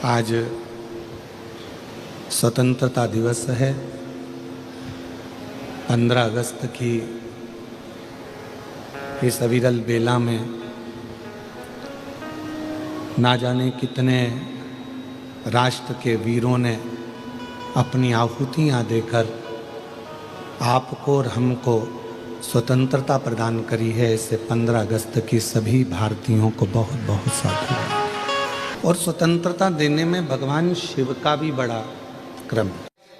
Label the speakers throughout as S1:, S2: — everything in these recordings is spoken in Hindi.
S1: आज स्वतंत्रता दिवस है। 15 अगस्त की इस अविरल बेला में ना जाने कितने राष्ट्र के वीरों ने अपनी आहुतियाँ देकर आपको और हमको स्वतंत्रता प्रदान करी है। इसे 15 अगस्त की सभी भारतीयों को बहुत बहुत साधुवाद। और स्वतंत्रता देने में भगवान शिव का भी बड़ा क्रम।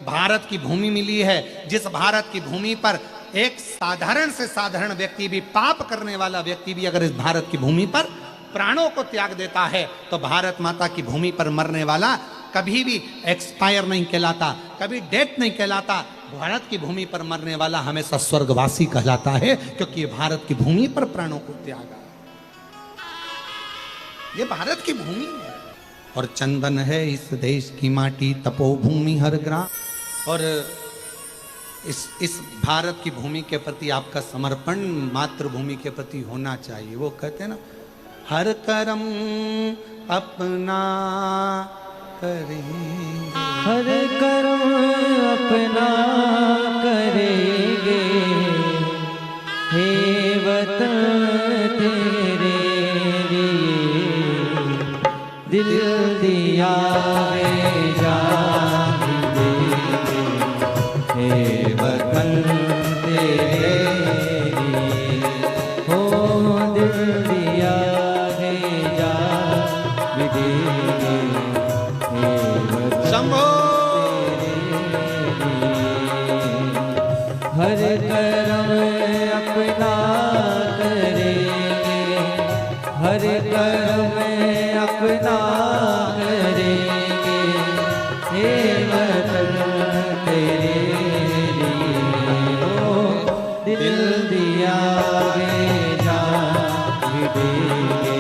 S1: भारत की भूमि मिली है, जिस भारत की भूमि पर एक साधारण से साधारण व्यक्ति भी, पाप करने वाला व्यक्ति भी अगर इस भारत की भूमि पर प्राणों को त्याग देता है तो भारत माता की भूमि पर मरने वाला कभी भी एक्सपायर नहीं कहलाता, कभी डेथ नहीं कहलाता। भारत की भूमि पर मरने वाला हमेशा स्वर्गवासी कहलाता है, क्योंकि ये भारत की भूमि पर प्राणों को त्यागा। ये भारत की भूमि है और चंदन है इस देश की माटी, तपोभूमि हर ग्राम। और इस भारत की भूमि के प्रति आपका समर्पण मातृभूमि के प्रति होना चाहिए। वो कहते हैं ना, हर कर्म अपना करेंगे,
S2: हर कर्म अपना करेंगे, हे वतन तेरे लिए दिल दिया है जान देंगे, हे वतन तेरे लिए हो दिल दिया है जान देंगे, हे वतन
S1: शंभो।
S2: हर कर्म अपना करेंगे, हर कर्म अपना करेंगे, हे वतन तेरे लिए हो दिल दिया है जान भी देंगे,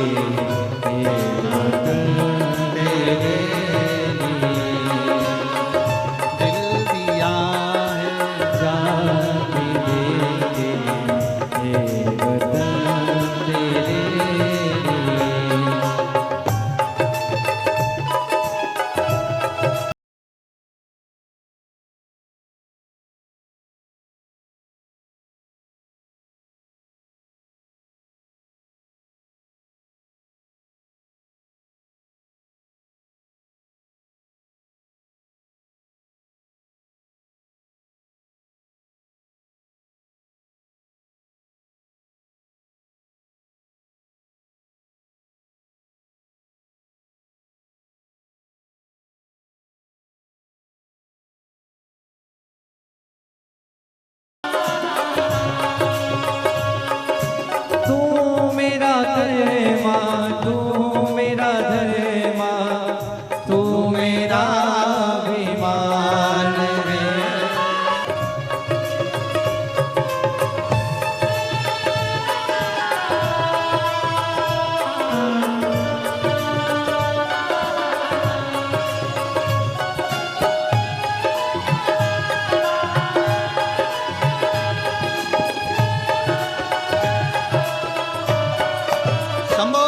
S2: हे वतन तेरे लिए
S1: दिल दिया है
S2: जान भी देंगे, हे वतन तेरे लिए। तू मेरा धर्मा, तू मेरा धर्मा, तू मेरा अभिमान रे।
S1: शंभो।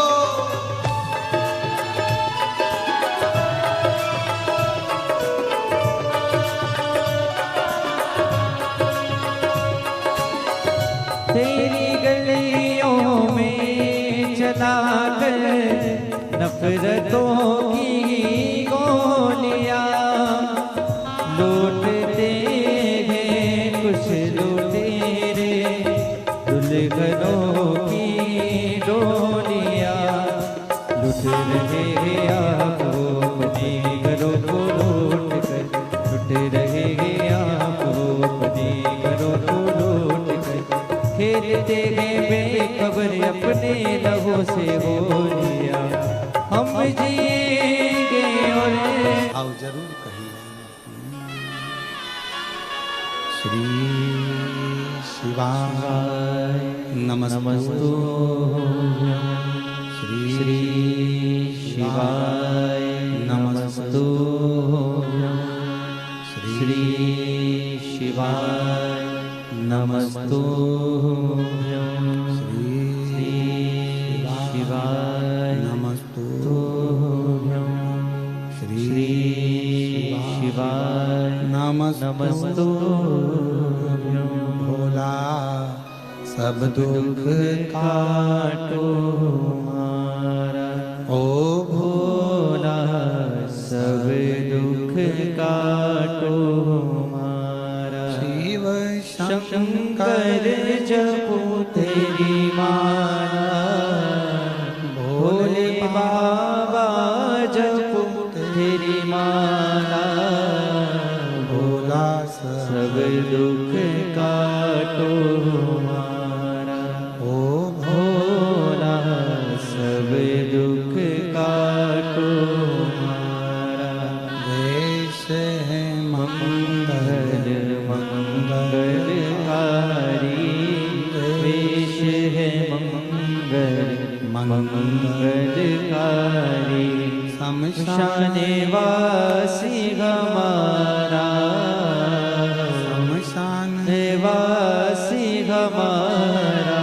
S2: तेरी गलियों में चला कर नफरतों की गोलियां लूटते हैं कुछ लुटेरे, दुल्हनों की डोलियां लुट रहे हैं आप अपने घरों को लूट कर, लुट रहे हैं आप अपने घरों को लूट कर, खेलते हैं बेखबर अपने लहू से होलियां, हम जिएंगे और
S1: आओ जरूर कहिए। श्री शिवाय नमस्तु। श्री
S2: शिवाय नमस्तु, श्री शिवाय नमस्तु, श्री शिवाय
S1: नमस्तु।
S2: श्री शिवाय नमस्तु
S1: भोला सब दुख
S2: काटो मारा। ओ भोला सब दुख काटो मारा। शिव शंकर जपो तेरी माला। भोले बाबा जपो तेरी माला।
S1: भोला
S2: सब दुख काटो मारा। ओ भोला सब दुख काटो मारा।
S1: देश है
S2: मंगल मंगलकारी। देश है मंगल मंगलकारी। शमशान वासी हमारा।
S1: शमशान
S2: वासी हमारा।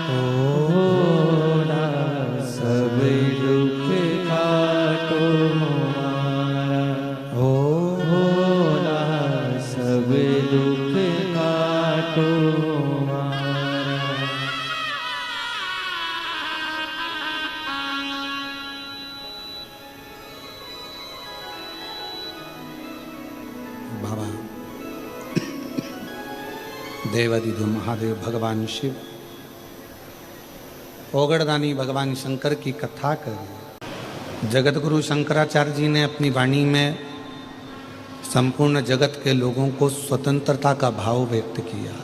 S2: भोला सब दुख काटो मारा। ओ भोला सब दुख काटो मारा।
S1: बाबा देवादिदेव महादेव भगवान शिव ओगड़दानी भगवान शंकर की कथा कर जगत गुरु शंकराचार्य जी ने अपनी वाणी में संपूर्ण जगत के लोगों को स्वतंत्रता का भाव व्यक्त किया।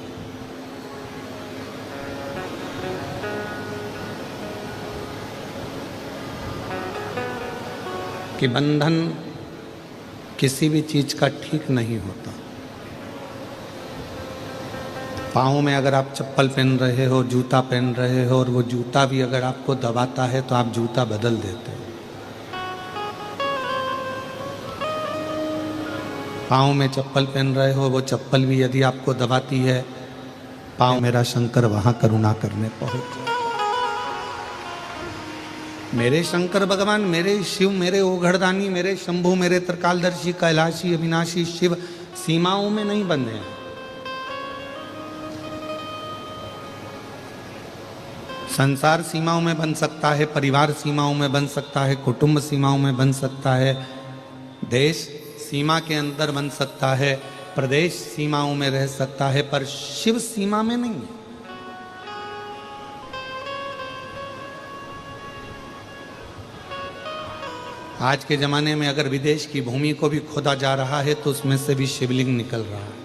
S1: कि बंधन किसी भी चीज का ठीक नहीं होता। पाँव में अगर आप चप्पल पहन रहे हो, जूता पहन रहे हो, और वो जूता भी अगर आपको दबाता है तो आप जूता बदल देते हो। पाँव में चप्पल पहन रहे हो, वो चप्पल भी यदि आपको दबाती है, पाँव मेरा शंकर वहां करुणा करने पहुंच जाए। मेरे शंकर भगवान, मेरे शिव, मेरे ओघड़दानी, मेरे शंभु, मेरे त्रिकालदर्शी, कैलाशी, अविनाशी शिव सीमाओं में नहीं बंधे हैं। संसार सीमाओं में बन सकता है, परिवार सीमाओं में बन सकता है, कुटुंब सीमाओं में बन सकता है, देश सीमा के अंदर बन सकता है, प्रदेश सीमाओं में रह सकता है, पर शिव सीमा में नहीं है। आज के जमाने में अगर विदेश की भूमि को भी खोदा जा रहा है तो उसमें से भी शिवलिंग निकल रहा है।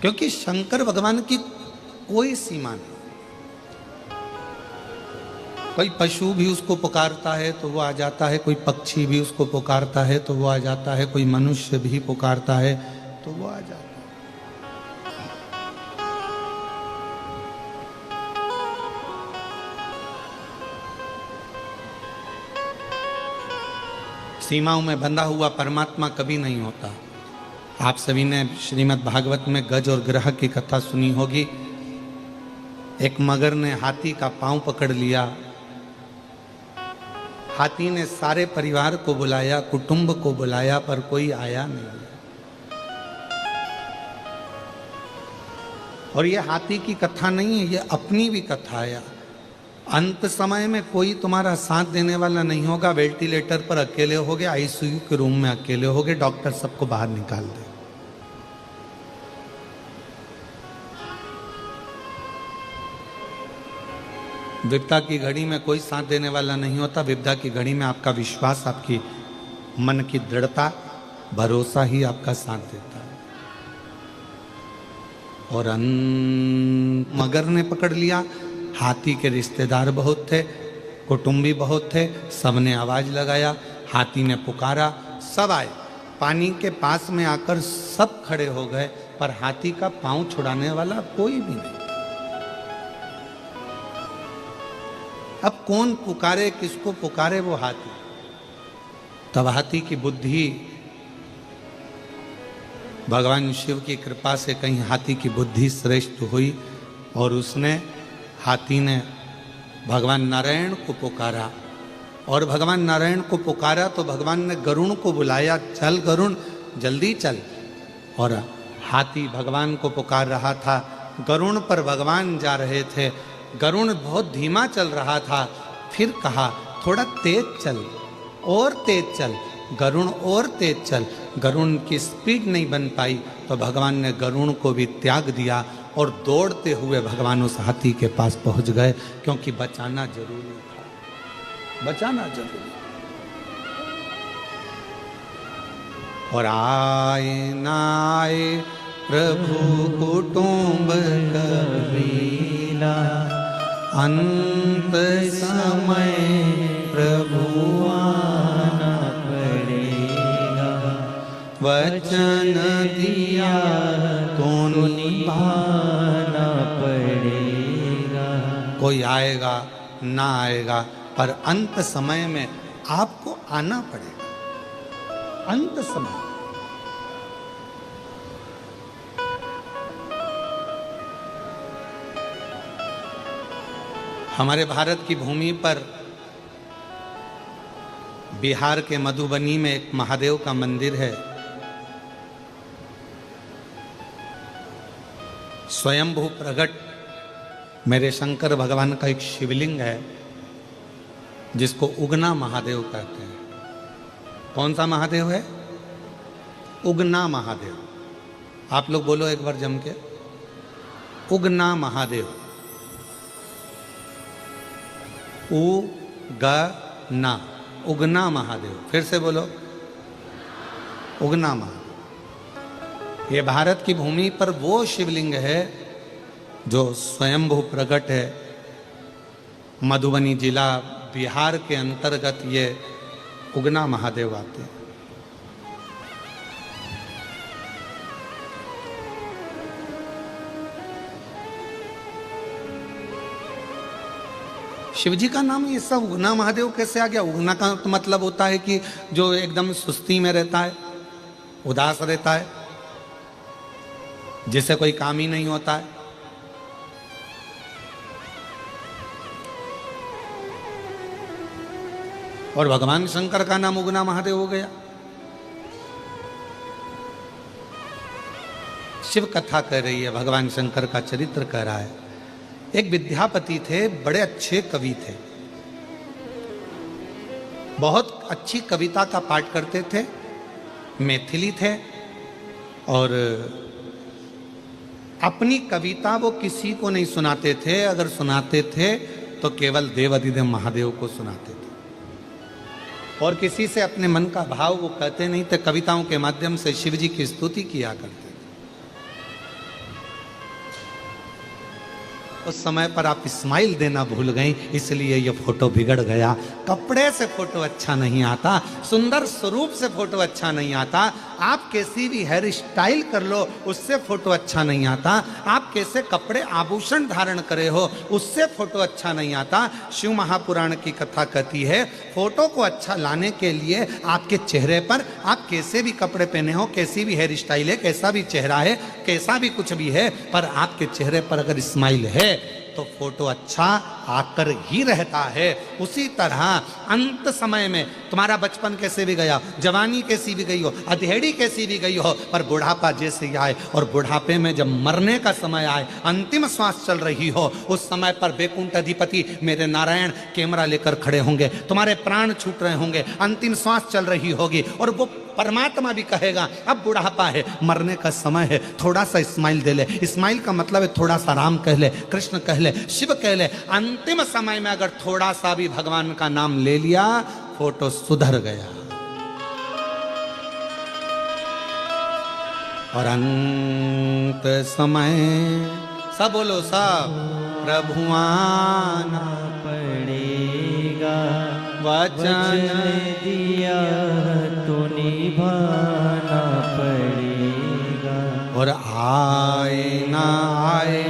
S1: क्योंकि शंकर भगवान की कोई सीमा नहीं। कोई पशु भी उसको पुकारता है तो वो आ जाता है, कोई पक्षी भी उसको पुकारता है तो वो आ जाता है, कोई मनुष्य भी पुकारता है तो वो आ जाता है। सीमाओं में बंधा हुआ परमात्मा कभी नहीं होता। आप सभी ने श्रीमद् भागवत में गज और ग्रह की कथा सुनी होगी। एक मगर ने हाथी का पांव पकड़ लिया। हाथी ने सारे परिवार को बुलाया, कुटुंब को बुलाया, पर कोई आया नहीं। और ये हाथी की कथा नहीं है, ये अपनी भी कथा है। अंत समय में कोई तुम्हारा साथ देने वाला नहीं होगा। वेंटिलेटर पर अकेले होगे, आईसीयू के रूम में अकेले होगे, डॉक्टर सबको बाहर निकाल दे। विपदा की घड़ी में कोई साथ देने वाला नहीं होता। विपदा की घड़ी में आपका विश्वास, आपकी मन की दृढ़ता, भरोसा ही आपका साथ देता है। और मगर ने पकड़ लिया। हाथी के रिश्तेदार बहुत थे, कुटुंबी बहुत थे, सबने आवाज लगाया, हाथी ने पुकारा, सब आए। पानी के पास में आकर सब खड़े हो गए, पर हाथी का पांव छुड़ाने वाला कोई भी नहीं। अब कौन पुकारे, किसको पुकारे वो हाथी। तब हाथी की बुद्धि, भगवान शिव की कृपा से कहीं हाथी की बुद्धि श्रेष्ठ हुई और उसने हाथी ने भगवान नारायण को पुकारा, और भगवान नारायण को पुकारा तो भगवान ने गरुण को बुलाया, चल गरुण जल्दी चल। और हाथी भगवान को पुकार रहा था, गरुण पर भगवान जा रहे थे। गरुण बहुत धीमा चल रहा था, फिर कहा थोड़ा तेज चल, और तेज चल गरुण, और तेज चल। गरुण की स्पीड नहीं बन पाई तो भगवान ने गरुण को भी त्याग दिया और दौड़ते हुए भगवान उस हाथी के पास पहुंच गए, क्योंकि बचाना जरूरी था, बचाना जरूरी। और आए ना आए प्रभु कुटुंब कबीरा, अंत समय प्रभु आना पड़ेगा, वचन दिया तो निभाना पड़ेगा। कोई आएगा ना आएगा, पर अंत समय में आपको आना पड़ेगा, अंत समय। हमारे भारत की भूमि पर बिहार के मधुबनी में एक महादेव का मंदिर है। स्वयंभू प्रगट मेरे शंकर भगवान का एक शिवलिंग है, जिसको उगना महादेव कहते हैं। कौन सा महादेव है? उगना महादेव। आप लोग बोलो एक बार जम के, उगना महादेव। उगना, उगना महादेव। फिर से बोलो, उगना महादेव। ये भारत की भूमि पर वो शिवलिंग है जो स्वयंभू प्रकट है। मधुबनी जिला बिहार के अंतर्गत ये उगना महादेव आते हैं। शिव जी का नाम ये सब उगना महादेव कैसे आ गया? उगना का तो मतलब होता है कि जो एकदम सुस्ती में रहता है, उदास रहता है, जिसे कोई काम ही नहीं होता है। और भगवान शंकर का नाम उगना महादेव हो गया। शिव कथा कह रही है, भगवान शंकर का चरित्र कह रहा है। एक विद्यापति थे, बड़े अच्छे कवि थे, बहुत अच्छी कविता का पाठ करते थे, मैथिली थे, और अपनी कविता वो किसी को नहीं सुनाते थे। अगर सुनाते थे तो केवल देवाधिदेव महादेव को सुनाते थे, और किसी से अपने मन का भाव वो कहते नहीं थे। कविताओं के माध्यम से शिव जी की स्तुति किया करते थे। उस समय पर आप स्माइल देना भूल गई, इसलिए ये फोटो बिगड़ गया। कपड़े से फोटो अच्छा नहीं आता, सुंदर स्वरूप से फोटो अच्छा नहीं आता। आप कैसी भी हेयर स्टाइल कर लो, उससे फोटो अच्छा नहीं आता। आप कैसे कपड़े आभूषण धारण करे हो, उससे फोटो अच्छा नहीं आता। शिव महापुराण की कथा कहती है, फोटो को अच्छा लाने के लिए आपके चेहरे पर आप कैसे भी कपड़े पहने हो, कैसी भी हेयर स्टाइल है, कैसा भी चेहरा है, कैसा भी कुछ भी है, पर आपके चेहरे पर अगर स्माइल है तो फोटो अच्छा आकर ही रहता है। उसी तरह अंत समय में तुम्हारा बचपन कैसे भी गया, जवानी कैसी भी गई हो, अधेड़ी कैसी भी गई हो, पर बुढ़ापा जैसे ही आए, और बुढ़ापे में जब मरने का समय आए, अंतिम श्वास चल रही हो, उस समय पर वैकुंठ अधिपति मेरे नारायण कैमरा लेकर खड़े होंगे, तुम्हारे प्राण छूट रहे होंगे, अंतिम श्वास चल रही होगी, और वो परमात्मा भी कहेगा अब बुढ़ापा है, मरने का समय है, थोड़ा सा स्माइल दे ले। स्माइल का मतलब है थोड़ा सा राम कह ले, कृष्ण कह ले, शिव कह ले। अंतिम समय में अगर थोड़ा सा भी भगवान का नाम ले लिया, फोटो सुधर गया। और अंत समय, सब बोलो सब, प्रभु आना
S2: पड़ेगा,
S1: वचन
S2: दिया तो निभाना पड़ेगा।
S1: और आए ना आए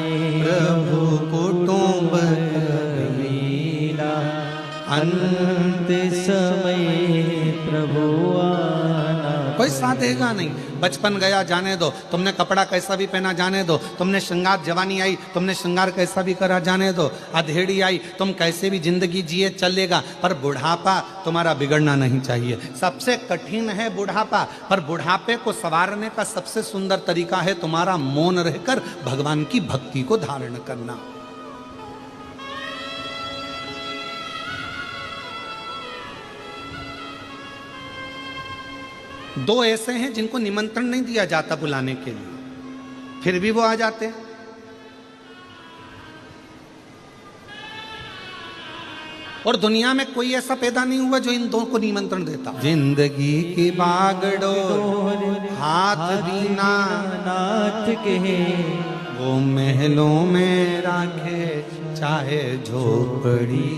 S1: प्रभु कुटुंब
S2: कबीरा, अंत समय प्रभु आना।
S1: कोई पैसा देगा नहीं। बचपन गया जाने दो, तुमने कपड़ा कैसा भी पहना जाने दो, तुमने श्रृंगार, जवानी आई तुमने श्रृंगार कैसा भी करा जाने दो, अधेड़ी आई तुम कैसे भी जिंदगी जिए चलेगा, पर बुढ़ापा तुम्हारा बिगड़ना नहीं चाहिए। सबसे कठिन है बुढ़ापा, पर बुढ़ापे को संवारने का सबसे सुंदर तरीका है तुम्हारा मौन रहकर भगवान की भक्ति को धारण करना। दो ऐसे हैं जिनको निमंत्रण नहीं दिया जाता बुलाने के लिए, फिर भी वो आ जाते हैं। और दुनिया में कोई ऐसा पैदा नहीं हुआ जो इन दो को निमंत्रण देता। जिंदगी की बागडोर हाथ दीना
S2: नाथ के,
S1: वो महलों में राखे चाहे झोपड़ी,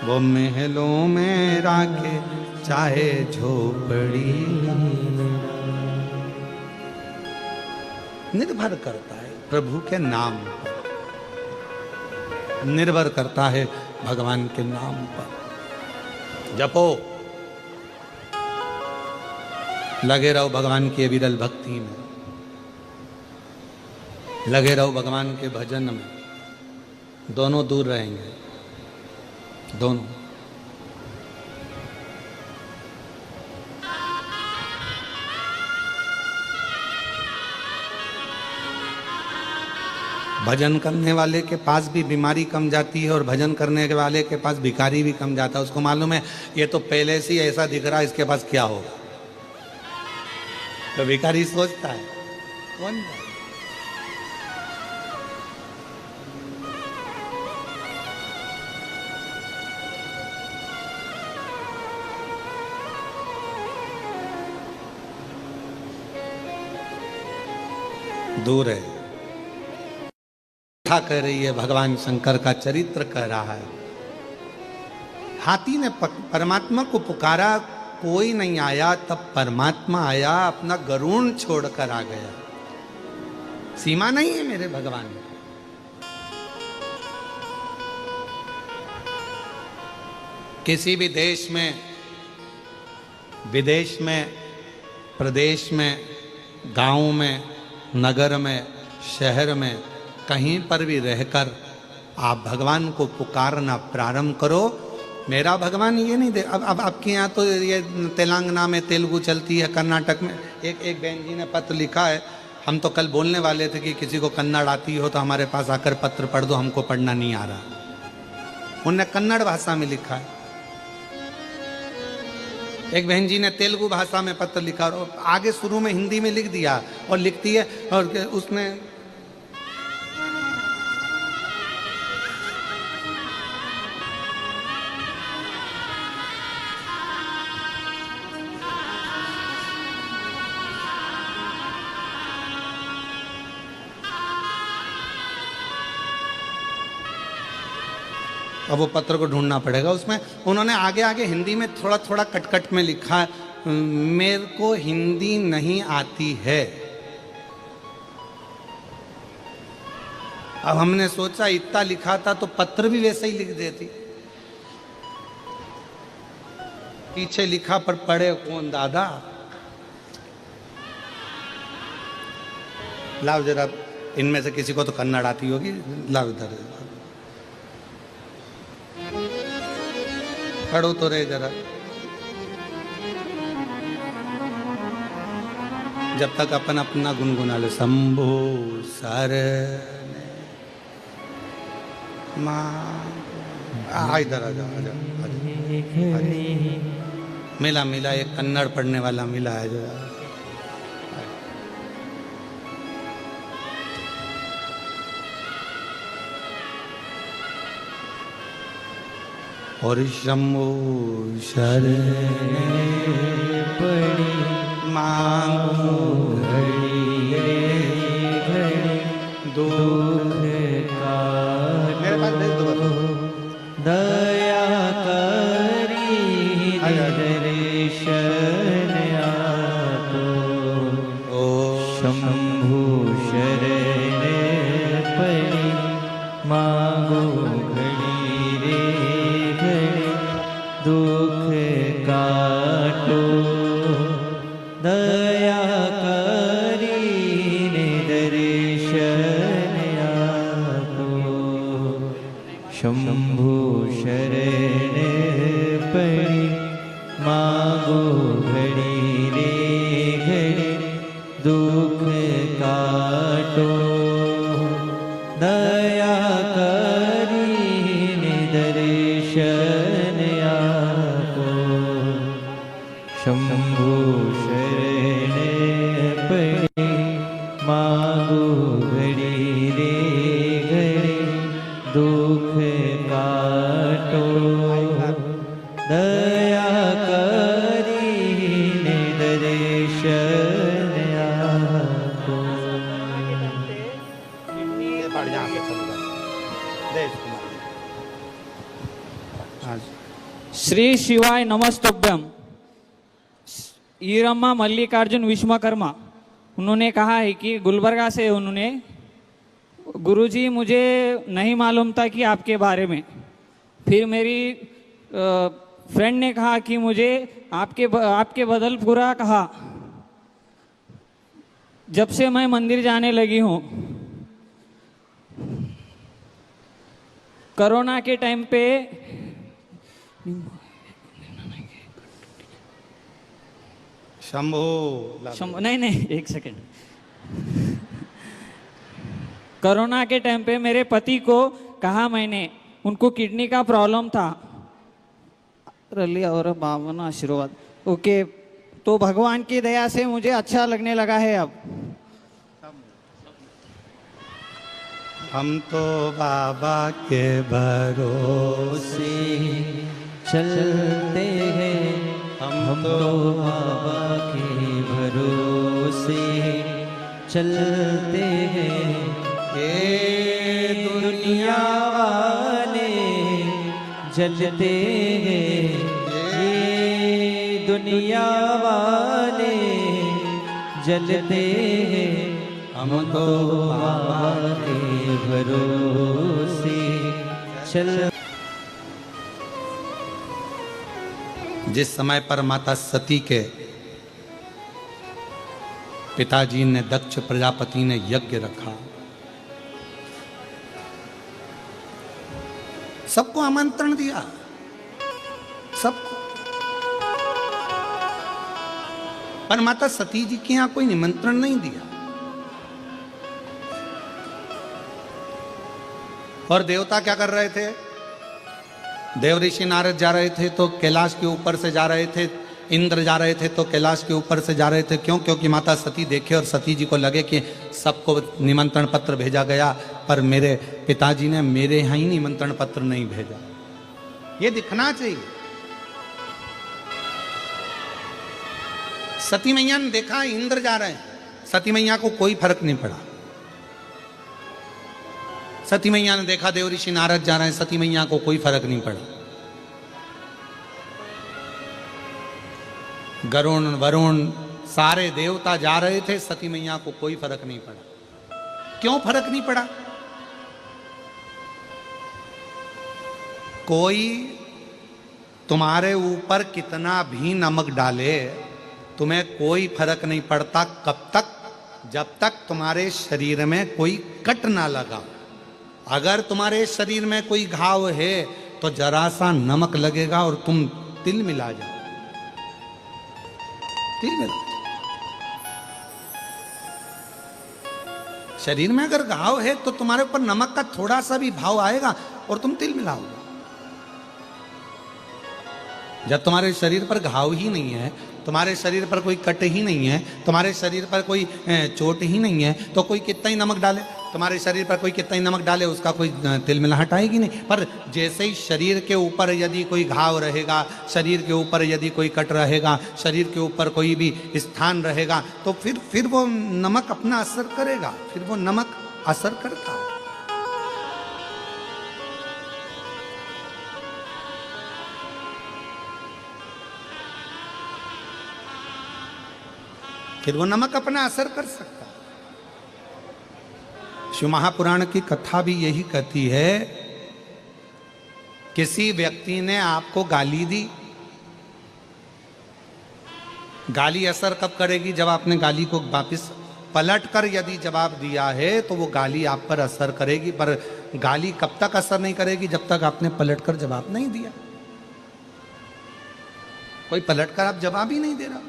S1: वो महलों में राखे चाहे झोपड़ी। निर्भर करता है प्रभु के नाम पर, निर्भर करता है भगवान के नाम पर। जपो, लगे रहो भगवान की विरल भक्ति में, लगे रहो भगवान के भजन में। दोनों दूर रहेंगे, दोनों। भजन करने वाले के पास भी बीमारी कम जाती है और भजन करने के वाले के पास भिखारी भी कम जाता है। उसको मालूम है ये तो पहले से ही ऐसा दिख रहा है, इसके पास क्या होगा। तो भिखारी सोचता है कौन है? दूर है। कह रही है भगवान शंकर का चरित्र कह रहा है। हाथी ने परमात्मा को पुकारा, कोई नहीं आया, तब परमात्मा आया, अपना गरुड़ छोड़कर आ गया। सीमा नहीं है मेरे भगवान। किसी भी देश में, विदेश में, प्रदेश में, गांव में, नगर में, शहर में, कहीं पर भी रहकर आप भगवान को पुकारना प्रारंभ करो। मेरा भगवान ये नहीं दे। अब आपके यहाँ तो ये तेलंगाना में तेलुगु चलती है, कर्नाटक में। एक बहन जी ने पत्र लिखा है, हम तो कल बोलने वाले थे कि किसी को कन्नड़ आती हो तो हमारे पास आकर पत्र पढ़ दो, हमको पढ़ना नहीं आ रहा। उनने कन्नड़ भाषा में लिखा है। एक बहन जी ने तेलुगु भाषा में पत्र लिखा और आगे शुरू में हिंदी में लिख दिया और लिखती है, और उसने अब वो पत्र को ढूंढना पड़ेगा। उसमें उन्होंने आगे आगे हिंदी में थोड़ा थोड़ा कट में लिखा, मेरे को हिंदी नहीं आती है। अब हमने सोचा इतना लिखा था तो पत्र भी वैसे ही लिख देती। पीछे लिखा पर पढ़े कौन दादा। लाओ जरा, इनमें से किसी को तो कन्नड़ आती होगी, लाओ इधर पढ़ो तो रहे जरा। जब तक अपन अपना गुनगुना ले। शंभो सर इधर आ जाओ। मिला एक कन्नड़ पढ़ने वाला मिला है जरा। और शंभो शरण
S2: पड़ी
S1: मांगो
S2: घड़ी दुख का
S1: मेरे पास भेज दो बस।
S2: दया करी दर्शन आपो
S1: ओ
S2: शंभु शरण पड़ी मांगो घड़ी रे घड़ी दुख काटो शंभु शरण पड़ी मांगो घड़ी रे घड़ी दुख काटो दया करीने दर्शन आपो शंभु शरण पड़ी मांगो घड़ी रे घड़ी दुख काटो दया करीने दर्शन आपो।
S3: श्री शिवाय नमस्तुभ्यम। ईरम्मा मल्लिकार्जुन विश्वकर्मा उन्होंने कहा है कि गुलबर्गा से उन्होंने, गुरुजी मुझे नहीं मालूम था कि आपके बारे में, फिर मेरी फ्रेंड ने कहा कि मुझे आपके बदल पूरा कहा। जब से मैं मंदिर जाने लगी हूँ, कोरोना के टाइम पे
S1: शंभो
S3: नहीं एक सेकेंड। कोरोना के टाइम पे मेरे पति को कहा मैंने, उनको किडनी का प्रॉब्लम था, रली और बावन आशीर्वाद। ओके, तो भगवान की दया से मुझे अच्छा लगने लगा है अब।
S1: हम तो बाबा के भरोसे
S2: चलते हैं, हम तो बाबा के भरोसे चलते हैं।
S1: ये
S2: दुनिया वाले जलते हैं, ये दुनिया वाले जलते हैं। हम तो बाबा के भरोसे चल।
S1: जिस समय पर माता सती के पिताजी ने, दक्ष प्रजापति ने यज्ञ रखा, सबको आमंत्रण दिया, सबको, पर माता सती जी के यहां कोई निमंत्रण नहीं दिया। और देवता क्या कर रहे थे? देव ऋषि नारद जा रहे थे तो कैलाश के ऊपर से जा रहे थे, इंद्र जा रहे थे तो कैलाश के ऊपर से जा रहे थे। क्यों? क्योंकि माता सती देखे और सती जी को लगे कि सबको निमंत्रण पत्र भेजा गया, पर मेरे पिताजी ने मेरे यहाँ ही निमंत्रण पत्र नहीं भेजा। ये दिखना चाहिए। सती मैया ने देखा इंद्र जा रहे हैं, सती मैया को कोई फर्क नहीं पड़ा। सती मैया ने देखा देव ऋषि नारद जा रहे हैं, सती मैया को कोई फर्क नहीं पड़ा। गरुण वरुण सारे देवता जा रहे थे, सती मैया को कोई फर्क नहीं पड़ा। क्यों फर्क नहीं पड़ा? कोई तुम्हारे ऊपर कितना भी नमक डाले, तुम्हें कोई फर्क नहीं पड़ता। कब तक? जब तक तुम्हारे शरीर में कोई कट ना लगा। अगर तुम्हारे शरीर में कोई घाव है तो जरा सा नमक लगेगा और तुम तिल मिला जाओ, तिल मिला। शरीर में अगर घाव है तो तुम्हारे ऊपर नमक का थोड़ा सा भी भाव आएगा और तुम तिल मिलाओगे। जब तुम्हारे शरीर पर घाव ही नहीं है, तुम्हारे शरीर पर कोई कट ही नहीं है, तुम्हारे शरीर पर कोई चोट ही नहीं है, तो कोई कितना ही नमक डाले, तुम्हारे शरीर पर कोई कितना ही नमक डाले, उसका कोई तिल मिलाहट आएगी नहीं। पर जैसे ही शरीर के ऊपर यदि कोई घाव रहेगा, शरीर के ऊपर यदि कोई कट रहेगा, शरीर के ऊपर कोई भी स्थान रहेगा, तो फिर वो नमक अपना असर करेगा, फिर वो नमक असर करता है। फिर वो नमक अपना असर कर सकता है। शिव महापुराण की कथा भी यही कहती है, किसी व्यक्ति ने आपको गाली दी, गाली असर कब करेगी? जब आपने गाली को वापस पलट कर यदि जवाब दिया है तो वो गाली आप पर असर करेगी। पर गाली कब तक असर नहीं करेगी? जब तक आपने पलटकर जवाब नहीं दिया। कोई पलटकर आप जवाब ही नहीं दे रहा।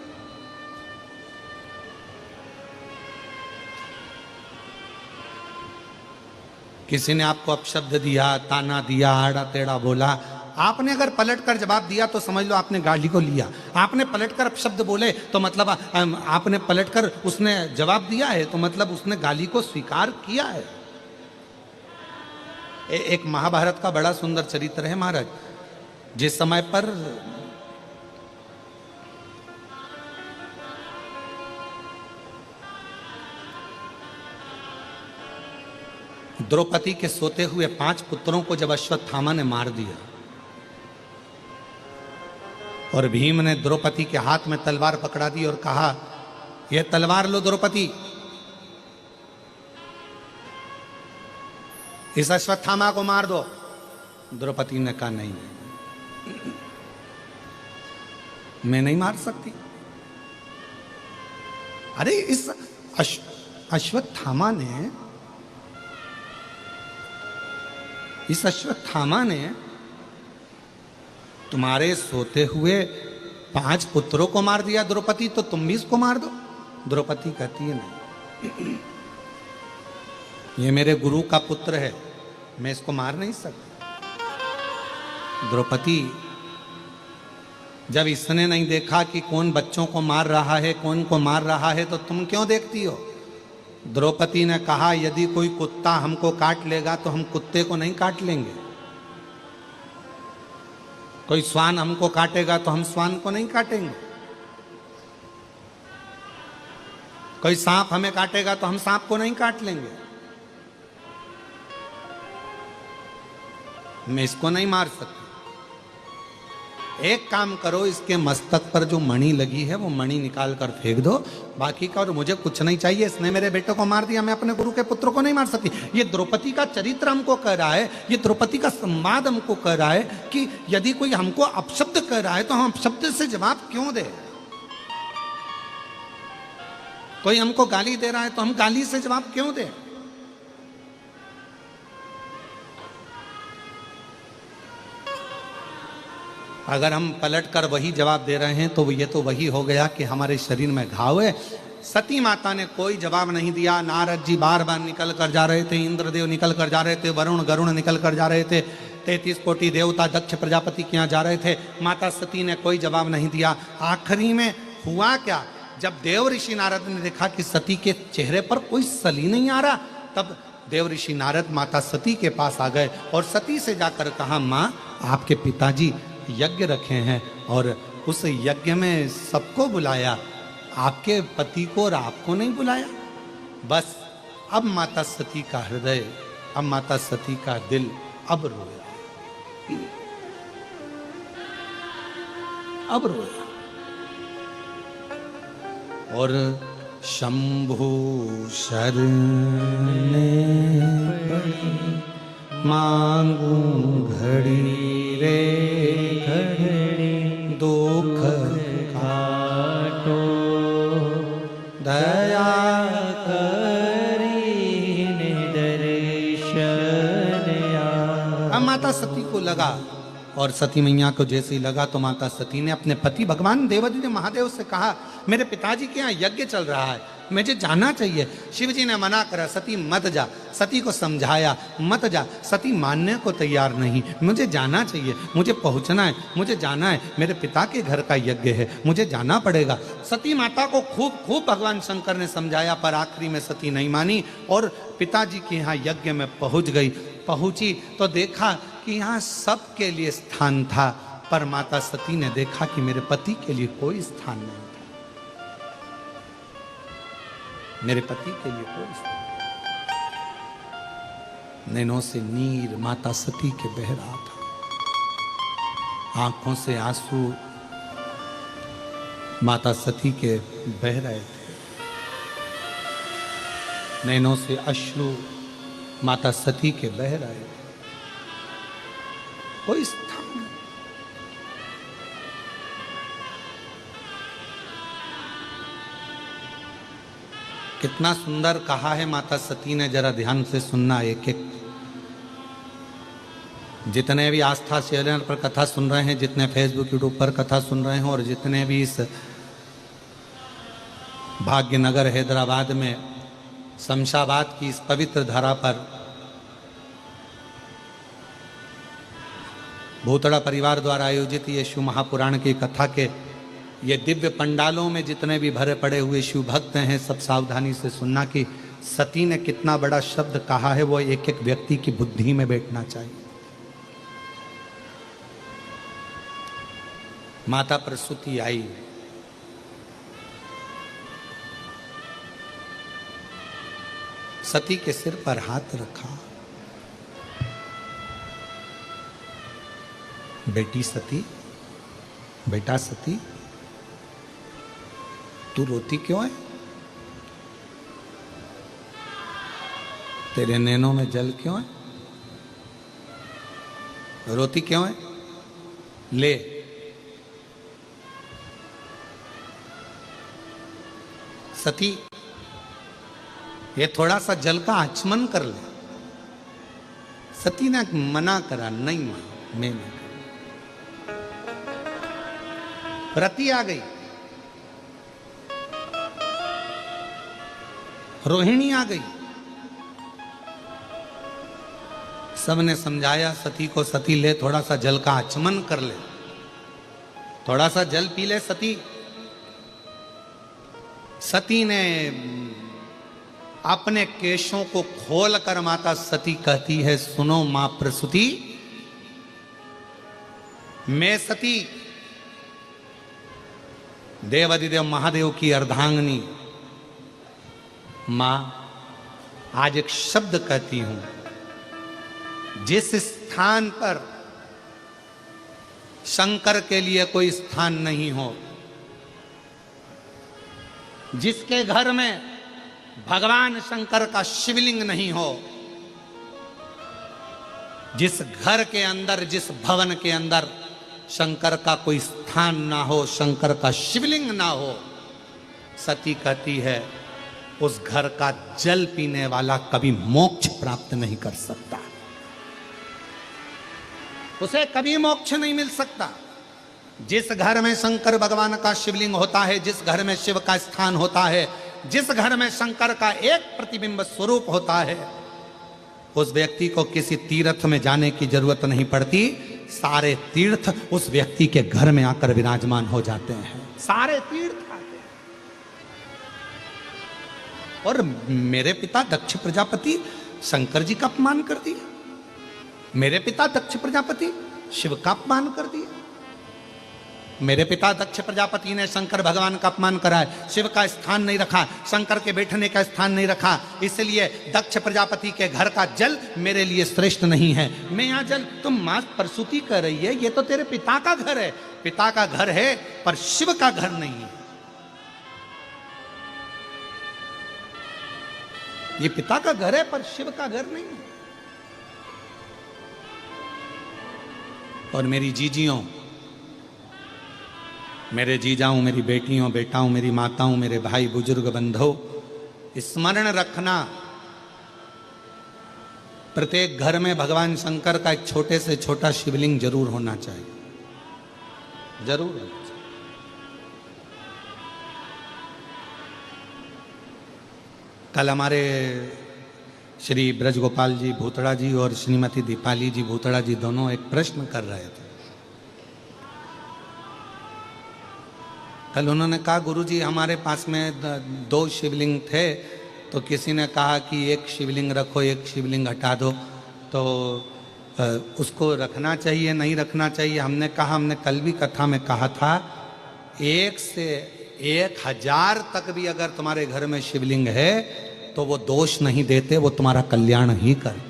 S1: किसी ने आपको अपशब्द दिया, ताना दिया, आड़ा टेढ़ा बोला, आपने अगर पलटकर जवाब दिया तो समझ लो आपने गाली को लिया। आपने पलटकर अपशब्द बोले तो मतलब आपने पलटकर उसने जवाब दिया है, तो मतलब उसने गाली को स्वीकार किया है। एक महाभारत का बड़ा सुंदर चरित्र है महाराज। जिस समय पर द्रौपदी के सोते हुए 5 पुत्रों को जब अश्वत्थामा ने मार दिया और भीम ने द्रौपदी के हाथ में तलवार पकड़ा दी और कहा, यह तलवार लो द्रौपदी, इस अश्वत्थामा को मार दो। द्रौपदी ने कहा, नहीं मैं नहीं मार सकती। अरे इस अश्वत्थामा ने तुम्हारे सोते हुए 5 पुत्रों को मार दिया द्रौपदी, तो तुम भी इसको मार दो। द्रौपदी कहती है, नहीं, ये मेरे गुरु का पुत्र है, मैं इसको मार नहीं सकती। द्रौपदी, जब इसने नहीं देखा कि कौन बच्चों को मार रहा है, कौन को मार रहा है, तो तुम क्यों देखती हो? द्रौपदी ने कहा, यदि कोई कुत्ता हमको काट लेगा तो हम कुत्ते को नहीं काट लेंगे। कोई श्वान हमको काटेगा तो हम श्वान को नहीं काटेंगे। कोई सांप हमें काटेगा तो हम सांप को नहीं काट लेंगे। मैं इसको नहीं मार सकती। एक काम करो, इसके मस्तक पर जो मणि लगी है वो मणि निकाल कर फेंक दो, बाकी का और मुझे कुछ नहीं चाहिए। इसने मेरे बेटे को मार दिया, मैं अपने गुरु के पुत्र को नहीं मार सकती। ये द्रौपदी का चरित्र हमको कह रहा है, ये द्रौपदी का संवाद हमको कह रहा है कि यदि कोई हमको अपशब्द कह रहा है तो हम अपशब्द से जवाब क्यों दे। कोई हमको गाली दे रहा है तो हम गाली से जवाब क्यों दे। अगर हम पलटकर वही जवाब दे रहे हैं तो ये तो वही हो गया कि हमारे शरीर में घाव है। सती माता ने कोई जवाब नहीं दिया। नारद जी बार बार निकल कर जा रहे थे, इंद्रदेव निकल कर जा रहे थे, वरुण गरुण निकल कर जा रहे थे, 33 कोटि देवता दक्ष प्रजापति के यहाँ जा रहे थे। माता सती ने कोई जवाब नहीं दिया। आखिरी में हुआ क्या, जब देव ऋषि नारद ने देखा कि सती के चेहरे पर कोई सली नहीं आ रहा, तब देव ऋषि नारद माता सती के पास आ गए और सती से जाकर कहा, माँ आपके पिताजी यज्ञ रखे हैं और उस यज्ञ में सबको बुलाया, आपके पति को और आपको नहीं बुलाया। बस अब माता सती का हृदय, अब माता सती का दिल अब रोया, अब रोया। और शंभु शरणे मांगू घड़ी रे घड़ी, दुख काटो दया
S2: करी दर्शन।
S1: अब माता सती को लगा, और सती मैया को जैसे ही लगा तो माता सती ने अपने पति भगवान देवादिदेव महादेव से कहा, मेरे पिताजी के यहाँ यज्ञ चल रहा है, मुझे जाना चाहिए। शिव जी ने मना करा, सती मत जा। सती को समझाया, मत जा। सती मानने को तैयार नहीं, मुझे जाना चाहिए, मुझे पहुंचना है, मुझे जाना है, मेरे पिता के घर का यज्ञ है, मुझे जाना पड़ेगा। सती माता को खूब खूब भगवान शंकर ने समझाया, पर आखिरी में सती नहीं मानी और पिताजी के यहाँ यज्ञ में पहुंच गई। पहुंची तो देखा कि यहाँ सबके लिए स्थान था, पर माता सती ने देखा कि मेरे पति के लिए कोई स्थान नहीं था। मेरे पति के लिए कोई स्थान। नैनों से नीर माता सती के बह रहा था, आंखों से आंसू माता सती के बह रहे थे, नैनों से अश्रु माता सती के बह रहे थे। कोई स्थान नहीं। कितना सुंदर कहा है माता सती ने, जरा ध्यान से सुनना एक एक। जितने भी आस्था चैनल पर कथा सुन रहे हैं, जितने फेसबुक यूट्यूब पर कथा सुन रहे हैं, और जितने भी इस भाग्यनगर हैदराबाद में शमशाबाद की इस पवित्र धरा पर भूतड़ा परिवार द्वारा आयोजित ये शिव महापुराण की कथा के ये दिव्य पंडालों में जितने भी भरे पड़े हुए शिव भक्त हैं, सब सावधानी से सुनना कि सती ने कितना बड़ा शब्द कहा है, वो एक एक व्यक्ति की बुद्धि में बैठना चाहिए। माता प्रसूति आई, सती के सिर पर हाथ रखा। बेटी सती, बेटा सती, तू रोती क्यों है? तेरे नैनों में जल क्यों है? रोती क्यों है? ले, सती ये थोड़ा सा जल का आचमन कर ले। सती ने मना करा, नहीं मां, मैं नहीं। रति आ गई, रोहिणी आ गई, सबने समझाया सती को, सती ले थोड़ा सा जल का आचमन कर ले, थोड़ा सा जल पी ले सती। सती ने अपने केशों को खोल कर माता सती कहती है, सुनो मां प्रसूति, मैं सती देवाधिदेव महादेव की अर्धांगिनी मां आज एक शब्द कहती हूं, जिस स्थान पर शंकर के लिए कोई स्थान नहीं हो, जिसके घर में भगवान शंकर का शिवलिंग नहीं हो, जिस घर के अंदर, जिस भवन के अंदर शंकर का कोई स्थान ना हो, शंकर का शिवलिंग ना हो, सती कहती है उस घर का जल पीने वाला कभी मोक्ष प्राप्त नहीं कर सकता, उसे कभी मोक्ष नहीं मिल सकता। जिस घर में शंकर भगवान का शिवलिंग होता है, जिस घर में शिव का स्थान होता है, जिस घर में शंकर का एक प्रतिबिंब स्वरूप होता है, उस व्यक्ति को किसी तीर्थ में जाने की जरूरत नहीं पड़ती। सारे तीर्थ उस व्यक्ति के घर में आकर विराजमान हो जाते हैं, सारे तीर्थ आते हैं। और मेरे पिता दक्ष प्रजापति शंकर जी का अपमान कर दिया, मेरे पिता दक्ष प्रजापति शिव का अपमान कर दिया, मेरे पिता दक्ष प्रजापति ने शंकर भगवान का अपमान करा है, शिव का स्थान नहीं रखा, शंकर के बैठने का स्थान नहीं रखा, इसलिए दक्ष प्रजापति के घर का जल मेरे लिए श्रेष्ठ नहीं है। मैं यहाँ जल, तुम मां प्रसूति कर रही है, ये तो तेरे पिता का घर है, पिता का घर है पर शिव का घर नहीं है। ये पिता का घर है पर शिव का घर नहीं है। और मेरी जीजियों, मेरे जीजाओं, मेरी बेटियों, बेटाओं, मेरी माताओं, मेरे भाई बुजुर्ग बंधो, स्मरण रखना, प्रत्येक घर में भगवान शंकर का एक छोटे से छोटा शिवलिंग जरूर होना चाहिए, जरूर होना चाहिए। कल हमारे श्री ब्रजगोपाल जी भूतड़ा जी और श्रीमती दीपाली जी भूतड़ा जी दोनों एक प्रश्न कर रहे थे। कल उन्होंने कहा, गुरुजी हमारे पास में 2 शिवलिंग थे, तो किसी ने कहा कि एक शिवलिंग रखो, एक शिवलिंग हटा दो, तो उसको रखना चाहिए नहीं रखना चाहिए। हमने कहा, हमने कल भी कथा में कहा था, 1 से 1000 तक भी अगर तुम्हारे घर में शिवलिंग है तो वो दोष नहीं देते, वो तुम्हारा कल्याण ही करते।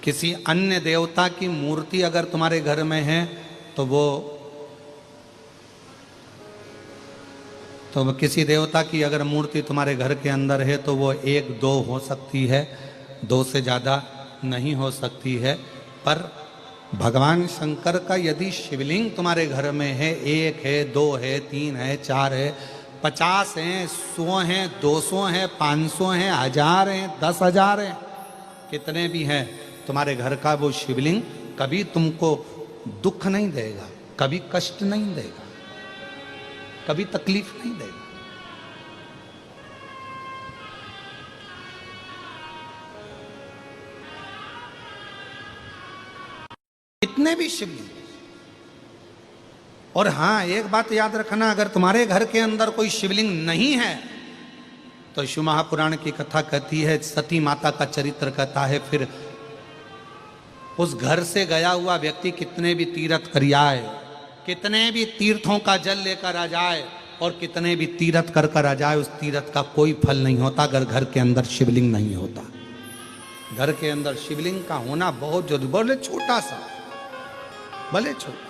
S1: किसी अन्य देवता की मूर्ति अगर तुम्हारे घर में है तो किसी देवता की अगर मूर्ति तुम्हारे घर के अंदर है तो वो 1-2 हो सकती है, 2 से ज़्यादा नहीं हो सकती है। पर भगवान शंकर का यदि शिवलिंग तुम्हारे घर में है, 1 है, 2 है, 3 है, 4 है, 50 हैं, 100 हैं, 200 हैं, 500 हैं, 1000 हैं, 10,000 हैं, कितने भी हैं, तुम्हारे घर का वो शिवलिंग कभी तुमको दुख नहीं देगा, कभी कष्ट नहीं देगा, कभी तकलीफ नहीं देगा। कितने भी शिवलिंग। और हां, एक बात याद रखना, अगर तुम्हारे घर के अंदर कोई शिवलिंग नहीं है तो शिव महापुराण की कथा कहती है, सती माता का चरित्र कहता है, फिर उस घर से गया हुआ व्यक्ति कितने भी तीर्थ कर आए, कितने भी तीर्थों का जल लेकर आ जाए और कितने भी तीर्थ कर आ जाए, उस तीर्थ का कोई फल नहीं होता अगर घर के अंदर शिवलिंग नहीं होता। घर के अंदर शिवलिंग का होना बहुत जरूरी, बोले छोटा सा, भले छोटा,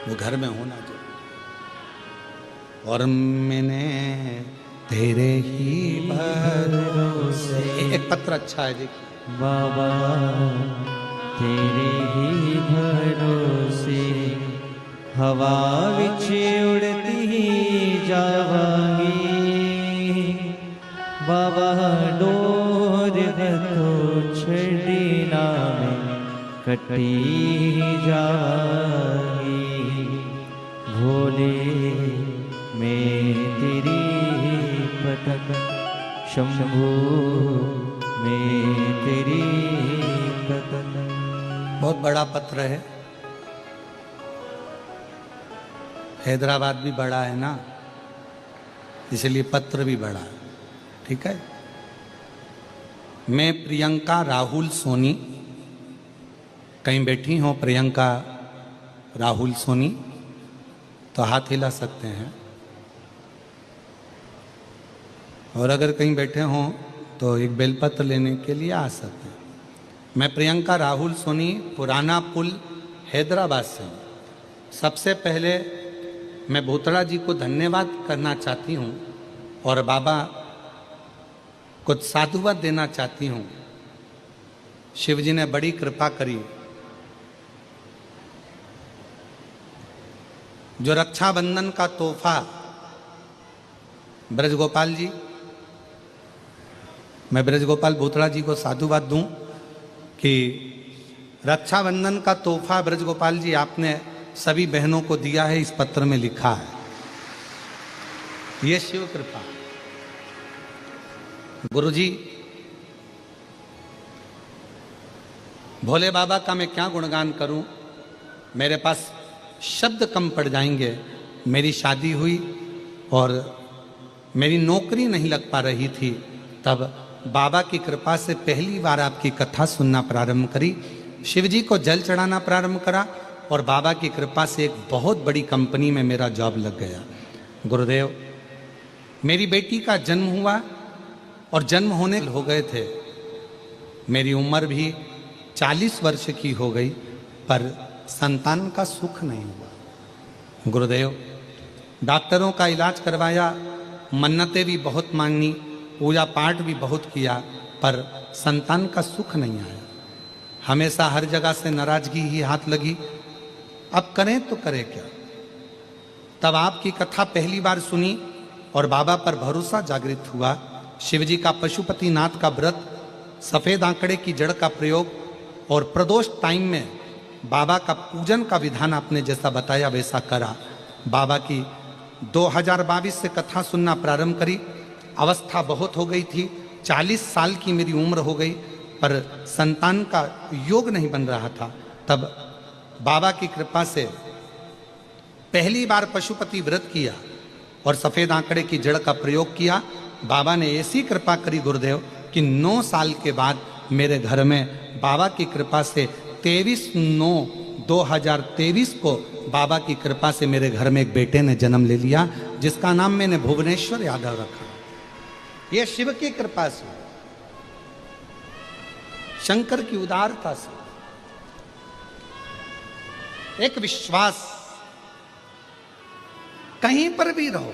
S1: वो घर में होना चाहिए। और मैंने तेरे ही भरोसे, एक पत्र अच्छा है देखिए,
S2: बाबा तेरे ही भरोसे हवा विच उड़ती जावांगी, बाबा डोर तो छड़ी ना में कटी जावांगी, भोले मैं तेरी पतक, शंभू मैं तेरी पतक।
S1: बहुत बड़ा पत्र है, हैदराबाद भी बड़ा है ना, इसलिए पत्र भी बड़ा है, ठीक है। मैं प्रियंका राहुल सोनी, कहीं बैठी हो प्रियंका राहुल सोनी तो हाथ हिला सकते हैं, और अगर कहीं बैठे हों तो एक बेलपत्र लेने के लिए आ सकते हैं। मैं प्रियंका राहुल सोनी, पुराना पुल, हैदराबाद से हूँ। सबसे पहले मैं भूतड़ा जी को धन्यवाद करना चाहती हूँ और बाबा कुछ साधुवाद देना चाहती हूँ। शिव जी ने बड़ी कृपा करी, जो रक्षाबंधन का तोहफा ब्रजगोपाल जी, मैं ब्रजगोपाल भूतड़ा जी को साधुवाद दूं कि रक्षाबंधन का तोहफा ब्रजगोपाल जी आपने सभी बहनों को दिया है, इस पत्र में लिखा है। ये शिव कृपा। गुरुजी, भोले बाबा का मैं क्या गुणगान करूं, मेरे पास शब्द कम पड़ जाएंगे। मेरी शादी हुई और मेरी नौकरी नहीं लग पा रही थी, तब बाबा की कृपा से पहली बार आपकी कथा सुनना प्रारंभ करी, शिव जी को जल चढ़ाना प्रारंभ करा और बाबा की कृपा से एक बहुत बड़ी कंपनी में मेरा जॉब लग गया। गुरुदेव, मेरी बेटी का जन्म हुआ और जन्म होने हो गए थे, मेरी उम्र भी 40 वर्ष की हो गई, पर संतान का सुख नहीं हुआ। गुरुदेव, डॉक्टरों का इलाज करवाया, मन्नतें भी बहुत मांगी, पूजा पाठ भी बहुत किया, पर संतान का सुख नहीं आया। हमेशा हर जगह से नाराजगी ही हाथ लगी। अब करें तो करें क्या। तब आपकी कथा पहली बार सुनी और बाबा पर भरोसा जागृत हुआ। शिवजी का पशुपतिनाथ का व्रत, सफेद आंकड़े की जड़ का प्रयोग और प्रदोष टाइम में बाबा का पूजन का विधान आपने जैसा बताया वैसा करा। बाबा की 2022 से कथा सुनना प्रारंभ करी। अवस्था बहुत हो गई थी, 40 साल की मेरी उम्र हो गई, पर संतान का योग नहीं बन रहा था। तब बाबा की कृपा से पहली बार पशुपति व्रत किया और सफेद आंकड़े की जड़ का प्रयोग किया। बाबा ने ऐसी कृपा करी गुरुदेव कि 9 साल के बाद मेरे घर में बाबा की कृपा से 23/9/2023 को बाबा की कृपा से मेरे घर में एक बेटे ने जन्म ले लिया, जिसका नाम मैंने भुवनेश्वर यादव रखा। यह शिव की कृपा से, शंकर की उदारता से, एक विश्वास। कहीं पर भी रहो,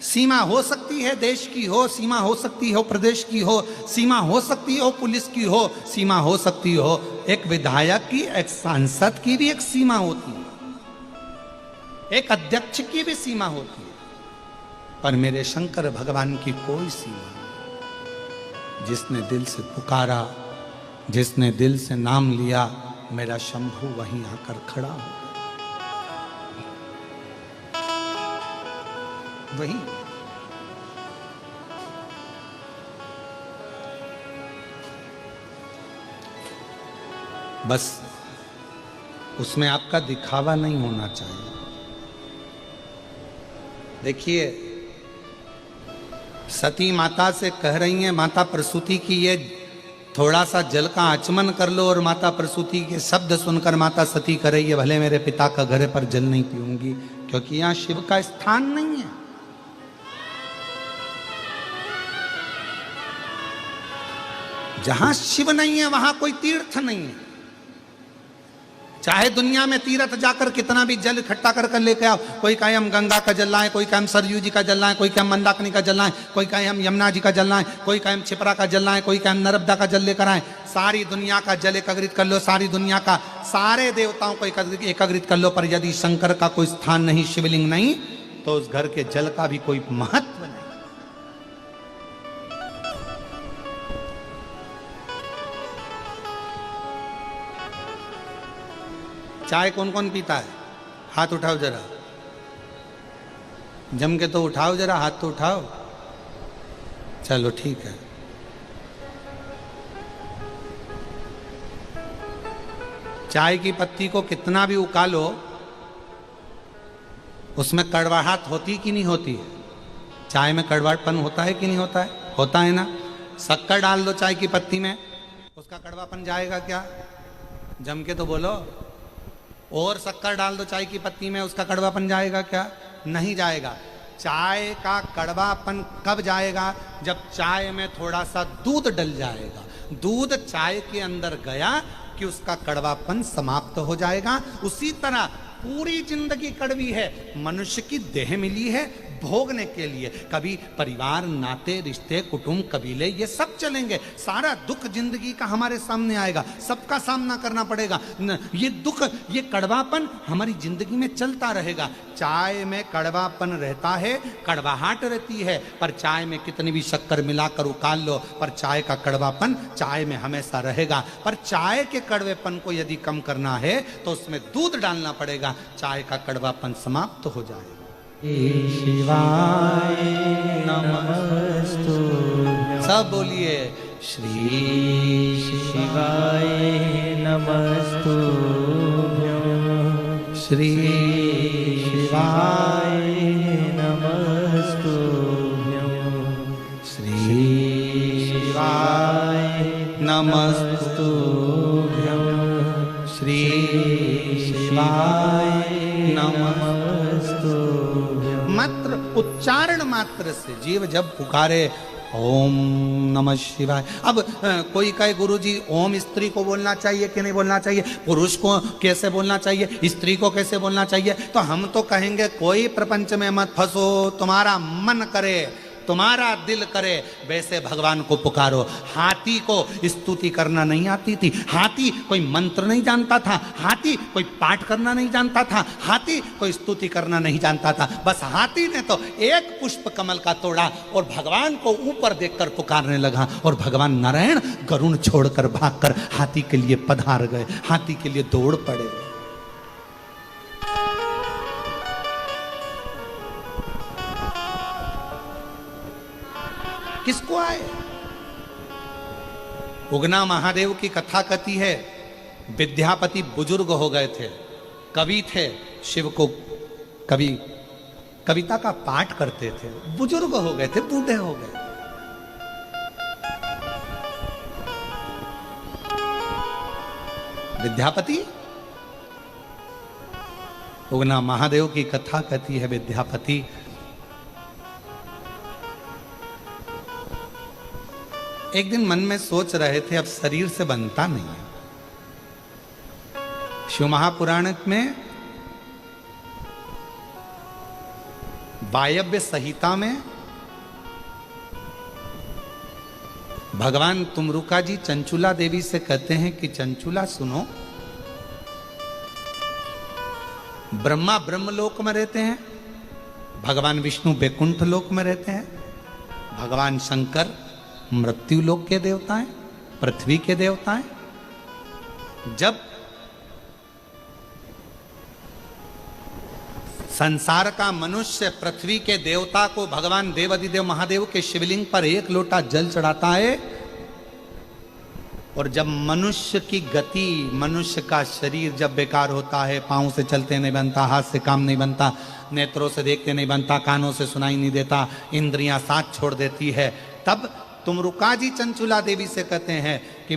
S1: सीमा हो सकती है देश की हो, सीमा हो सकती हो प्रदेश की हो, सीमा हो सकती हो पुलिस की हो, सीमा हो सकती हो एक विधायक की, एक सांसद की भी एक सीमा होती है। एक अध्यक्ष की भी सीमा होती है, पर मेरे शंकर भगवान की कोई सीमा नहीं। जिसने दिल से पुकारा, जिसने दिल से नाम लिया, मेरा शंभू वहीं आकर खड़ा हो वही। बस उसमें आपका दिखावा नहीं होना चाहिए। देखिए, सती माता से कह रही हैं, माता प्रसूति की ये थोड़ा सा जल का आचमन कर लो, और माता प्रसूति के शब्द सुनकर माता सती कह रही है, भले मेरे पिता का घर पर जल नहीं पीऊंगी, क्योंकि यहां शिव का स्थान नहीं है। जहां शिव नहीं है वहां कोई तीर्थ नहीं है। चाहे दुनिया में तीर्थ जाकर कितना भी जल इकट्ठा कर कर लेके आओ, कोई कहे हम गंगा का जल लाएं, कोई कहे हम सरयू जी का जल लाएं, कोई कहे हम मंदाकिनी का जल लाएं, कोई कहे हम यमुना जी का जल लाएं, कोई कहे हम छिपरा का जल लाएं, कोई कहे हम नर्मदा का जल लेकर आए। सारी दुनिया का जल एकत्रित कर लो, सारी दुनिया का सारे देवताओं को एकत्रित कर लो, पर यदि शंकर का कोई स्थान नहीं, शिवलिंग नहीं, तो उस घर के जल का भी कोई महत्व नहीं। चाय कौन कौन पीता है? हाथ उठाओ जरा, जम के तो उठाओ जरा, हाथ तो उठाओ। चलो ठीक है। चाय की पत्ती को कितना भी उकालो, उसमें कड़वाहट होती कि नहीं होती है? चाय में कड़वाहटपन होता है कि नहीं होता है? होता है ना। शक्कर डाल दो चाय की पत्ती में, उसका कड़वापन जाएगा क्या? जम के तो बोलो। और शक्कर डाल दो चाय की पत्ती में, उसका कड़वापन जाएगा क्या? नहीं जाएगा। चाय का कड़वापन कब जाएगा? जब चाय में थोड़ा सा दूध डल जाएगा। दूध चाय के अंदर गया कि उसका कड़वापन समाप्त हो जाएगा। उसी तरह पूरी जिंदगी कड़वी है। मनुष्य की देह मिली है भोगने के लिए। कभी परिवार, नाते, रिश्ते, कुटुंब, कबीले, ये सब चलेंगे। सारा दुख जिंदगी का हमारे सामने आएगा, सबका सामना करना पड़ेगा। ये दुख, ये कड़वापन हमारी जिंदगी में चलता रहेगा। चाय में कड़वापन रहता है, कड़वाहट रहती है, पर चाय में कितनी भी शक्कर मिलाकर उकाल लो, पर चाय का कड़वापन चाय में हमेशा रहेगा। पर चाय के कड़वेपन को यदि कम करना है तो उसमें दूध डालना पड़ेगा, चाय का कड़वापन समाप्त हो जाएगा।
S2: शिवाय नमस्तुभ्यं।
S1: सब बोलिए श्री
S2: शिवाय नमस्तुभ्यं।
S1: श्री
S2: शिवाय नमस्तुभ्यं।
S1: श्री
S2: शिवाय
S1: नमस्तुभ्यं। श्री शिवाय नमस्तुभ्यं। मात्र उच्चारण मात्र से जीव जब पुकारे ओम नमः शिवाय। अब कोई कहे गुरुजी ओम स्त्री को बोलना चाहिए कि नहीं बोलना चाहिए, पुरुष को कैसे बोलना चाहिए, स्त्री को कैसे बोलना चाहिए, तो हम तो कहेंगे कोई प्रपंच में मत फंसो, तुम्हारा मन करे, तुम्हारा दिल करे वैसे भगवान को पुकारो। हाथी को स्तुति करना नहीं आती थी, हाथी कोई मंत्र नहीं जानता था, हाथी कोई पाठ करना नहीं जानता था, हाथी कोई स्तुति करना नहीं जानता था। बस हाथी ने तो एक पुष्प कमल का तोड़ा और भगवान को ऊपर देखकर पुकारने लगा, और भगवान नारायण गरुण छोड़कर भागकर हाथी के लिए पधार गए, हाथी के लिए दौड़ पड़े। किसको आए? उगना महादेव की कथा कथी है। विद्यापति बुजुर्ग हो गए थे, कवि थे, शिव को कवि कविता का पाठ करते थे, बुजुर्ग हो गए थे, बूढ़े हो गए। विद्यापति, उगना महादेव की कथा कथी है। विद्यापति एक दिन मन में सोच रहे थे, अब शरीर से बनता नहीं है। शिव महापुराण में वायव्य संहिता में भगवान तुमरुका जी चंचुला देवी से कहते हैं कि चंचुला सुनो, ब्रह्मा ब्रह्मलोक में रहते हैं, भगवान विष्णु बैकुंठ लोक में रहते हैं, भगवान शंकर मृत्यु लोक के देवता हैं, पृथ्वी के देवता हैं। जब संसार का मनुष्य पृथ्वी के देवता को भगवान देवाधिदेव महादेव के शिवलिंग पर एक लोटा जल चढ़ाता है, और जब मनुष्य की गति, मनुष्य का शरीर जब बेकार होता है, पांव से चलते नहीं बनता, हाथ से काम नहीं बनता, नेत्रों से देखते नहीं बनता, कानों से सुनाई नहीं देता, इंद्रियां साथ छोड़ देती है, तब तुमरुका जी चंचुला देवी से कहते हैं कि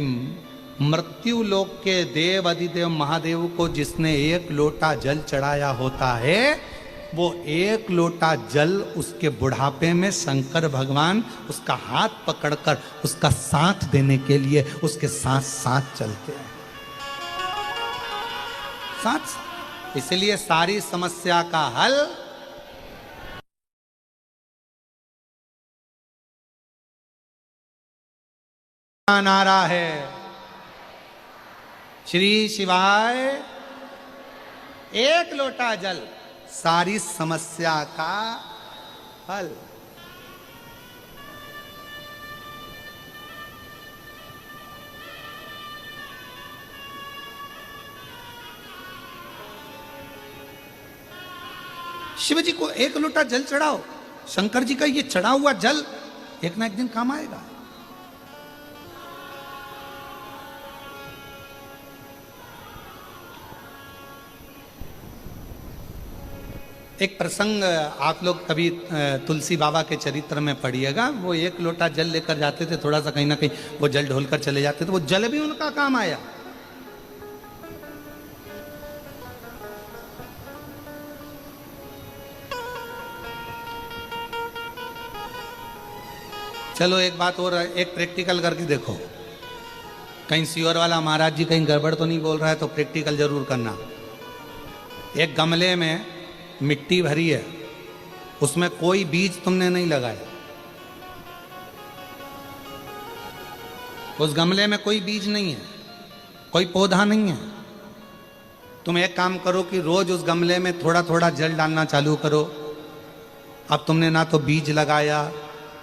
S1: मृत्यु लोक के देव अधिदेव महादेव को जिसने एक लोटा जल चढ़ाया होता है, वो एक लोटा जल उसके बुढ़ापे में शंकर भगवान उसका हाथ पकड़कर उसका साथ देने के लिए उसके साथ साथ चलते हैं, साथ। इसलिए सारी समस्या का हल नारा है, श्री शिवाय एक लोटा जल, सारी समस्या का हल। शिव जी को एक लोटा जल चढ़ाओ, शंकर जी का ये चढ़ा हुआ जल एक ना एक दिन काम आएगा। एक प्रसंग आप लोग कभी तुलसी बाबा के चरित्र में पढ़िएगा, वो एक लोटा जल लेकर जाते थे, थोड़ा सा कहीं ना कहीं वो जल ढोलकर चले जाते थे, वो जल भी उनका काम आया। चलो एक बात और, एक प्रैक्टिकल करके देखो, कहीं सियोर वाला महाराज जी कहीं गड़बड़ तो नहीं बोल रहा है, तो प्रैक्टिकल जरूर करना। एक गमले में मिट्टी भरी है, उसमें कोई बीज तुमने नहीं लगाया, उस गमले में कोई बीज नहीं है, कोई पौधा नहीं है। तुम एक काम करो कि रोज उस गमले में थोड़ा थोड़ा जल डालना चालू करो। अब तुमने ना तो बीज लगाया,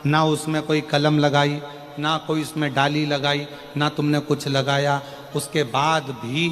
S1: ना उसमें कोई कलम लगाई, ना कोई उसमें डाली लगाई, ना तुमने कुछ लगाया, उसके बाद भी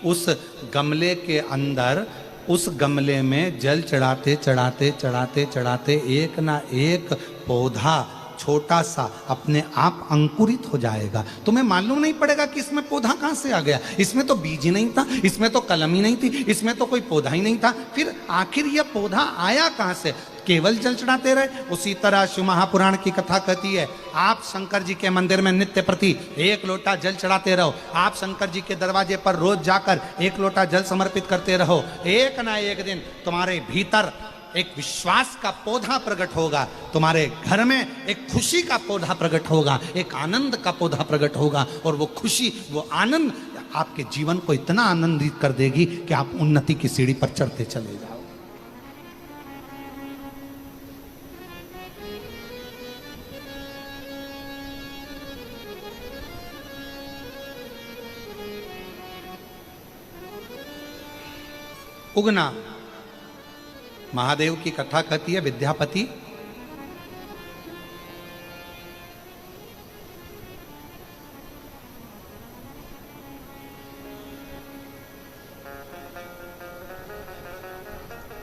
S1: उस गमले के अंदर, उस गमले में जल चढ़ाते चढ़ाते चढ़ाते चढ़ाते एक ना एक पौधा छोटा सा अपने आप अंकुरित हो जाएगा। तुम्हें मालूम नहीं पड़ेगा कि इसमें पौधा कहां से आ गया, इसमें तो बीज ही नहीं था, इसमें तो कलम ही नहीं थी, इसमें तो कोई पौधा ही नहीं था, फिर आखिर यह पौधा आया कहां से? केवल जल चढ़ाते रहे। उसी तरह शिव महापुराण की कथा कहती है, आप शंकर जी के मंदिर में नित्य प्रति एक लोटा जल चढ़ाते रहो, आप शंकर जी के दरवाजे पर रोज जाकर एक लोटा जल समर्पित करते रहो, एक ना एक दिन तुम्हारे भीतर एक विश्वास का पौधा प्रकट होगा, तुम्हारे घर में एक खुशी का पौधा प्रकट होगा, एक आनंद का पौधा प्रकट होगा, और वो खुशी, वो आनंद आपके जीवन को इतना आनंदित कर देगी कि आप उन्नति की सीढ़ी पर चढ़ते चले जाओ। उगना, महादेव की कथा कहती है, विद्यापति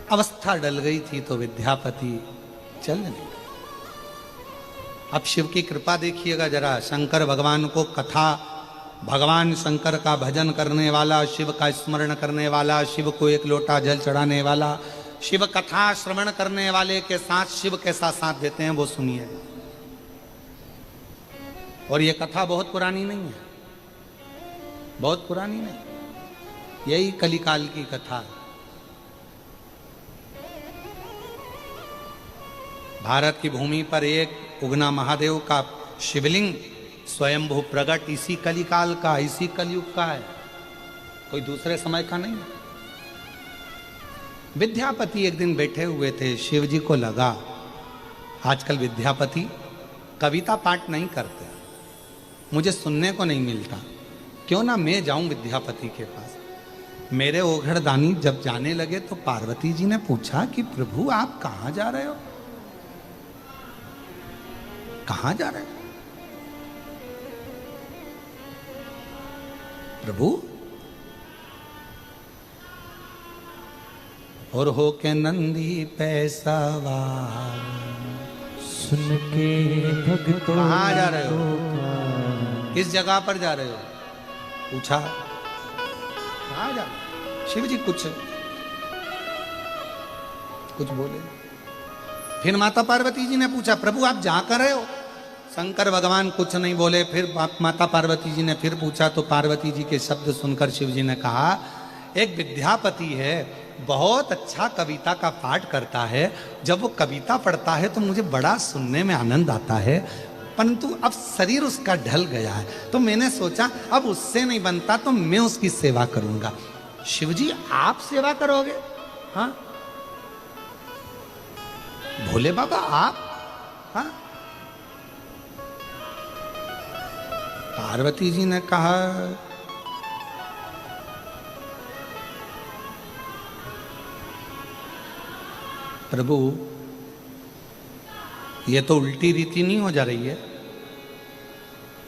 S1: अवस्था डल गई थी तो विद्यापति चल नहीं। अब शिव की कृपा देखिएगा जरा, शंकर भगवान को कथा, भगवान शंकर का भजन करने वाला, शिव का स्मरण करने वाला, शिव को एक लोटा जल चढ़ाने वाला, शिव कथा श्रवण करने वाले के साथ शिव कैसा साथ देते हैं वो सुनिए। और ये कथा बहुत पुरानी नहीं है, बहुत पुरानी नहीं, यही कलिकाल की कथा है। भारत की भूमि पर एक उगना महादेव का शिवलिंग स्वयंभू प्रगट इसी कलिकाल का, इसी कलयुग का है, कोई दूसरे समय का नहीं है। विद्यापति एक दिन बैठे हुए थे, शिव जी को लगा आजकल विद्यापति कविता पाठ नहीं करते, मुझे सुनने को नहीं मिलता, क्यों ना मैं जाऊं विद्यापति के पास। मेरे ओघड़दानी जब जाने लगे तो पार्वती जी ने पूछा कि प्रभु आप कहां जा रहे हो, कहां जा रहे हो प्रभु? और हो के नंदी पैसावा,
S2: सुन के भक्तों
S1: कहां जा रहे हो, किस जगह पर जा रहे हो? पूछा कहां जा रहे हो? शिव जी कुछ बोले। फिर माता पार्वती जी ने पूछा प्रभु आप जा कर रहे हो? शंकर भगवान कुछ नहीं बोले। फिर माता पार्वती जी ने फिर पूछा तो पार्वती जी के शब्द सुनकर शिव जी ने कहा एक विद्यापति है, बहुत अच्छा कविता का पाठ करता है, जब वो कविता पढ़ता है तो मुझे बड़ा सुनने में आनंद आता है, परंतु अब शरीर उसका ढल गया है, तो मैंने सोचा अब उससे नहीं बनता तो मैं उसकी सेवा करूंगा। शिव जी आप सेवा करोगे? हाँ भोले बाबा आप? हाँ। पार्वती जी ने कहा प्रभु ये तो उल्टी रीति नहीं हो जा रही है,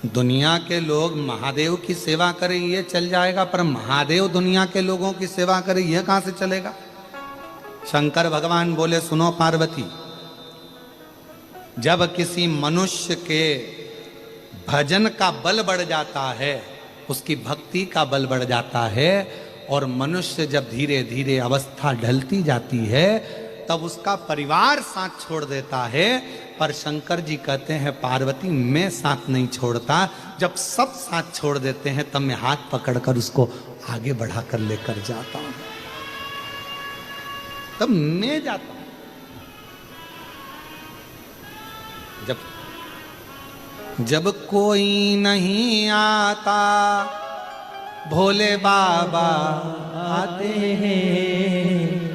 S1: दुनिया के लोग महादेव की सेवा करें ये चल जाएगा, पर महादेव दुनिया के लोगों की सेवा करें यह कहां से चलेगा? शंकर भगवान बोले सुनो पार्वती, जब किसी मनुष्य के भजन का बल बढ़ जाता है, उसकी भक्ति का बल बढ़ जाता है, और मनुष्य जब धीरे धीरे अवस्था ढलती जाती है तब उसका परिवार साथ छोड़ देता है। पर शंकर जी कहते हैं पार्वती मैं साथ नहीं छोड़ता, जब सब साथ छोड़ देते हैं तब मैं हाथ पकड़कर उसको आगे बढ़ाकर लेकर जाता हूं, तब मैं जाता हूं। जब कोई नहीं आता भोले बाबा आते हैं,